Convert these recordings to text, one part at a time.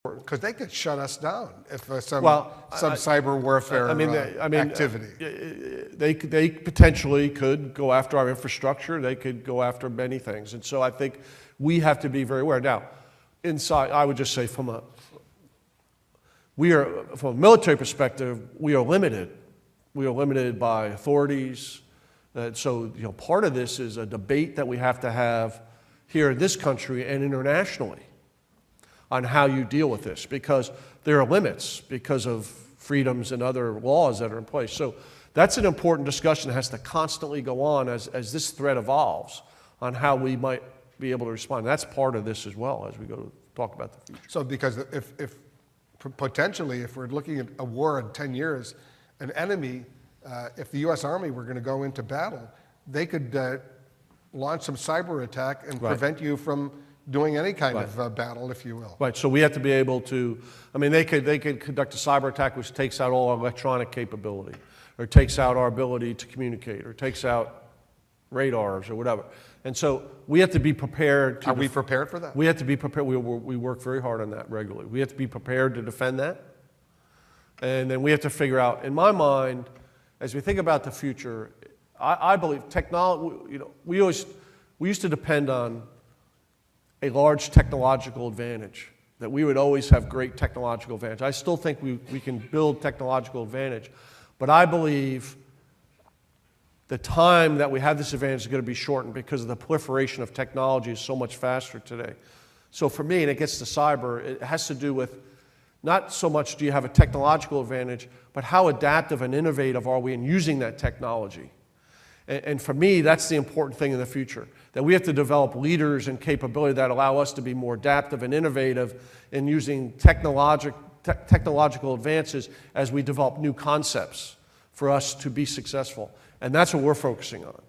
Because they could shut us down if some cyber warfare activity. They potentially could go after our infrastructure. They could go after many things. And so I think we have to be very aware. Now, inside, I would just say from a military perspective, we are limited. We are limited by authorities. So part of this is a debate that we have to have here in this country and internationally on how you deal with this, because there are limits because of freedoms and other laws that are in place. So that's an important discussion that has to constantly go on as this threat evolves on how we might be able to respond. That's part of this as well as we go to talk about the future. So because if potentially, if we're looking at a war in 10 years, an enemy, if the U.S. Army were going to go into battle, they could launch some cyber attack and prevent you from doing any kind of battle, if you will. Right, so we have to be able to, they could conduct a cyber attack which takes out all our electronic capability, or takes out our ability to communicate, or takes out radars or whatever. And so we have to be prepared to... Are we prepared for that? We have to be prepared. We work very hard on that regularly. We have to be prepared to defend that. And then we have to figure out, in my mind, as we think about the future, I believe technology, we used to depend on a large technological advantage, that we would always have great technological advantage. I still think we can build technological advantage, but I believe the time that we have this advantage is going to be shortened because of the proliferation of technology is so much faster today. So for me, and it gets to cyber, it has to do with not so much do you have a technological advantage, but how adaptive and innovative are we in using that technology? And for me, that's the important thing in the future, that we have to develop leaders and capability that allow us to be more adaptive and innovative in using technological advances as we develop new concepts for us to be successful. And that's what we're focusing on.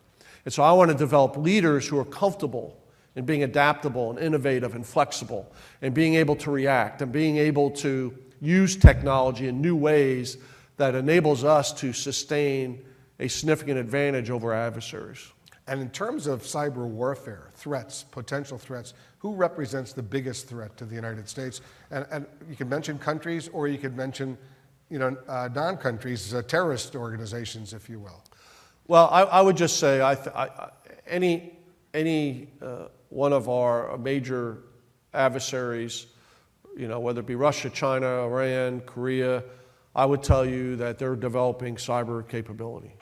And so I want to develop leaders who are comfortable in being adaptable and innovative and flexible and being able to react and being able to use technology in new ways that enables us to sustain a significant advantage over our adversaries. And in terms of cyber warfare, threats, potential threats, who represents the biggest threat to the United States? And you can mention countries, or you could mention non-countries, terrorist organizations, if you will. Well, I would just say any one of our major adversaries, whether it be Russia, China, Iran, Korea, I would tell you that they're developing cyber capability.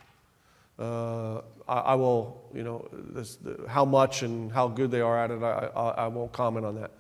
I will, how much and how good they are at it, I won't comment on that.